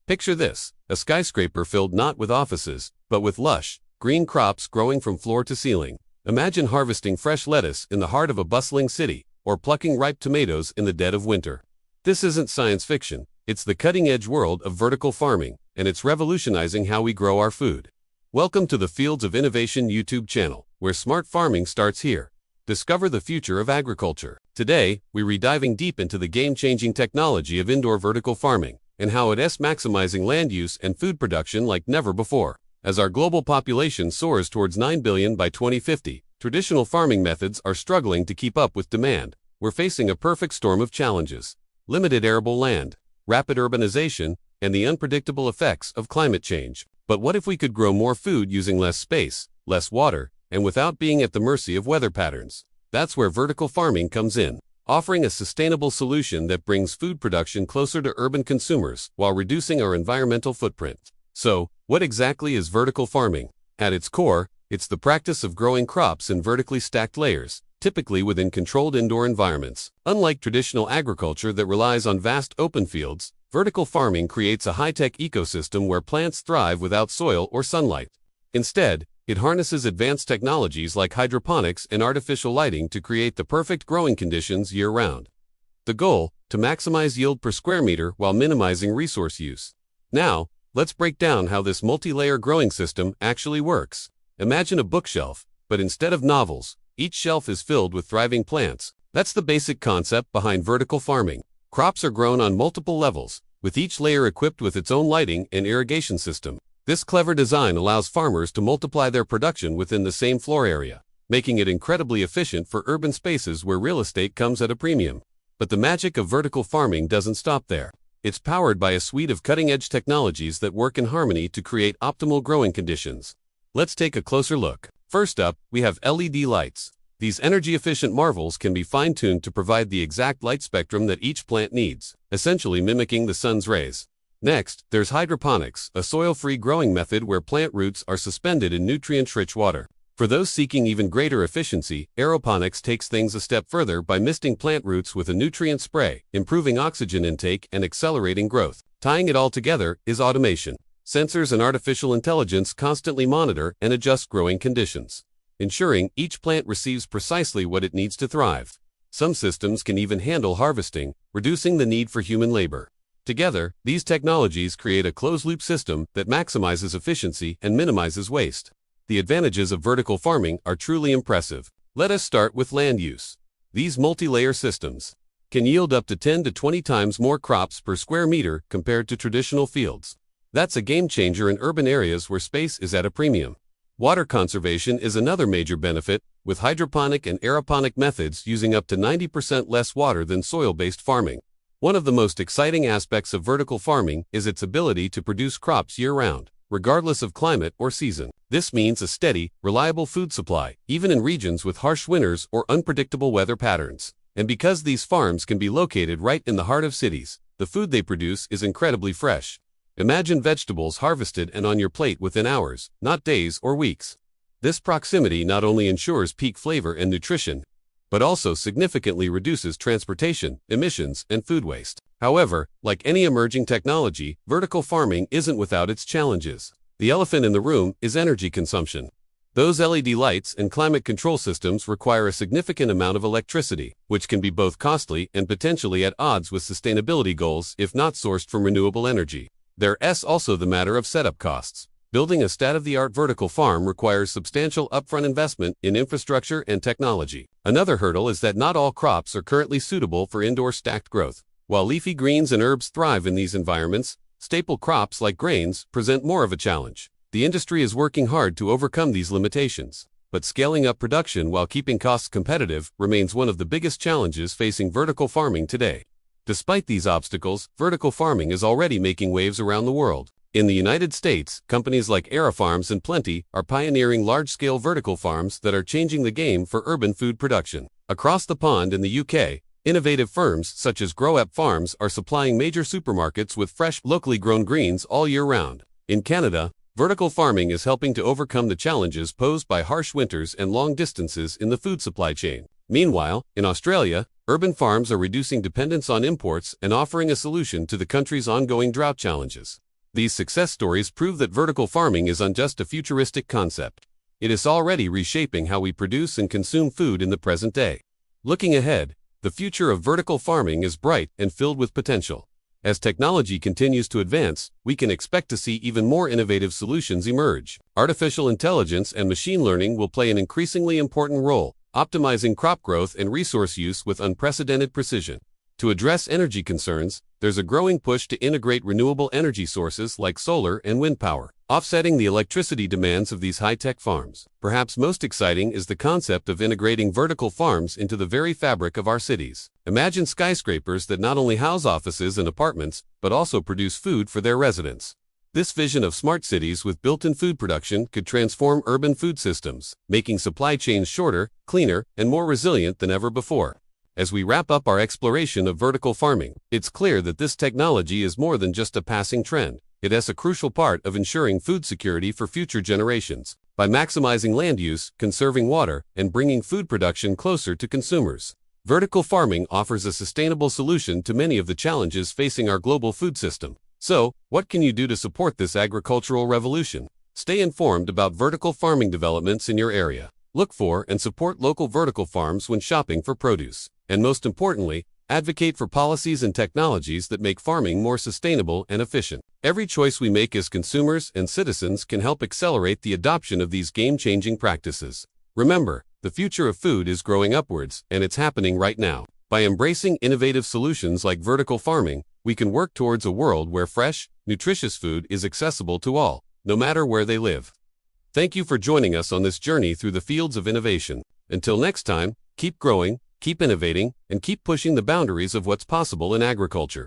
Picture this, a skyscraper filled not with offices, but with lush, green crops growing from floor to ceiling. Imagine harvesting fresh lettuce in the heart of a bustling city, or plucking ripe tomatoes in the dead of winter. This isn't science fiction, it's the cutting-edge world of vertical farming, and it's revolutionizing how we grow our food. Welcome to the Fields of Innovation YouTube channel, where smart farming starts here. Discover the future of agriculture. Today, we're diving deep into the game-changing technology of indoor vertical farming, and how it is maximizing land use and food production like never before. As our global population soars towards 9 billion by 2050, traditional farming methods are struggling to keep up with demand. We're facing a perfect storm of challenges: limited arable land, rapid urbanization, and the unpredictable effects of climate change. But what if we could grow more food using less space, less water, and without being at the mercy of weather patterns? That's where vertical farming comes in, offering a sustainable solution that brings food production closer to urban consumers while reducing our environmental footprint. So, what exactly is vertical farming? At its core, it's the practice of growing crops in vertically stacked layers, typically within controlled indoor environments. Unlike traditional agriculture that relies on vast open fields, vertical farming creates a high-tech ecosystem where plants thrive without soil or sunlight. Instead, it harnesses advanced technologies like hydroponics and artificial lighting to create the perfect growing conditions year-round. The goal: to maximize yield per square meter while minimizing resource use. Now, let's break down how this multi-layer growing system actually works. Imagine a bookshelf, but instead of novels, each shelf is filled with thriving plants. That's the basic concept behind vertical farming. Crops are grown on multiple levels, with each layer equipped with its own lighting and irrigation system. This clever design allows farmers to multiply their production within the same floor area, making it incredibly efficient for urban spaces where real estate comes at a premium. But the magic of vertical farming doesn't stop there. It's powered by a suite of cutting-edge technologies that work in harmony to create optimal growing conditions. Let's take a closer look. First up, we have LED lights. These energy-efficient marvels can be fine-tuned to provide the exact light spectrum that each plant needs, essentially mimicking the sun's rays. Next, there's hydroponics, a soil-free growing method where plant roots are suspended in nutrient-rich water. For those seeking even greater efficiency, aeroponics takes things a step further by misting plant roots with a nutrient spray, improving oxygen intake and accelerating growth. Tying it all together is automation. Sensors and artificial intelligence constantly monitor and adjust growing conditions, ensuring each plant receives precisely what it needs to thrive. Some systems can even handle harvesting, reducing the need for human labor. Together, these technologies create a closed-loop system that maximizes efficiency and minimizes waste. The advantages of vertical farming are truly impressive. Let us start with land use. These multi-layer systems can yield up to 10 to 20 times more crops per square meter compared to traditional fields. That's a game-changer in urban areas where space is at a premium. Water conservation is another major benefit, with hydroponic and aeroponic methods using up to 90% less water than soil-based farming. One of the most exciting aspects of vertical farming is its ability to produce crops year-round, regardless of climate or season. This means a steady, reliable food supply, even in regions with harsh winters or unpredictable weather patterns. And because these farms can be located right in the heart of cities, the food they produce is incredibly fresh. Imagine vegetables harvested and on your plate within hours, not days or weeks. This proximity not only ensures peak flavor and nutrition, but also significantly reduces transportation, emissions, and food waste. However, like any emerging technology, vertical farming isn't without its challenges. The elephant in the room is energy consumption. Those LED lights and climate control systems require a significant amount of electricity, which can be both costly and potentially at odds with sustainability goals if not sourced from renewable energy. There's also the matter of setup costs. Building a state-of-the-art vertical farm requires substantial upfront investment in infrastructure and technology. Another hurdle is that not all crops are currently suitable for indoor stacked growth. While leafy greens and herbs thrive in these environments, staple crops like grains present more of a challenge. The industry is working hard to overcome these limitations, but scaling up production while keeping costs competitive remains one of the biggest challenges facing vertical farming today. Despite these obstacles, vertical farming is already making waves around the world. In the United States, companies like AeroFarms and Plenty are pioneering large-scale vertical farms that are changing the game for urban food production. Across the pond in the UK, innovative firms such as GrowUp Farms are supplying major supermarkets with fresh, locally grown greens all year round. In Canada, vertical farming is helping to overcome the challenges posed by harsh winters and long distances in the food supply chain. Meanwhile, in Australia, urban farms are reducing dependence on imports and offering a solution to the country's ongoing drought challenges. These success stories prove that vertical farming isn't just a futuristic concept. It is already reshaping how we produce and consume food in the present day. Looking ahead, the future of vertical farming is bright and filled with potential. As technology continues to advance, we can expect to see even more innovative solutions emerge. Artificial intelligence and machine learning will play an increasingly important role, optimizing crop growth and resource use with unprecedented precision. To address energy concerns, there's a growing push to integrate renewable energy sources like solar and wind power, offsetting the electricity demands of these high-tech farms. Perhaps most exciting is the concept of integrating vertical farms into the very fabric of our cities. Imagine skyscrapers that not only house offices and apartments, but also produce food for their residents. This vision of smart cities with built-in food production could transform urban food systems, making supply chains shorter, cleaner, and more resilient than ever before. As we wrap up our exploration of vertical farming, it's clear that this technology is more than just a passing trend. It is a crucial part of ensuring food security for future generations. By maximizing land use, conserving water, and bringing food production closer to consumers, vertical farming offers a sustainable solution to many of the challenges facing our global food system. So, what can you do to support this agricultural revolution? Stay informed about vertical farming developments in your area. Look for and support local vertical farms when shopping for produce. And most importantly, advocate for policies and technologies that make farming more sustainable and efficient. Every choice we make as consumers and citizens can help accelerate the adoption of these game-changing practices. Remember, the future of food is growing upwards, and it's happening right now. By embracing innovative solutions like vertical farming, we can work towards a world where fresh, nutritious food is accessible to all, no matter where they live. Thank you for joining us on this journey through the fields of innovation. Until next time, keep growing, keep innovating, and keep pushing the boundaries of what's possible in agriculture.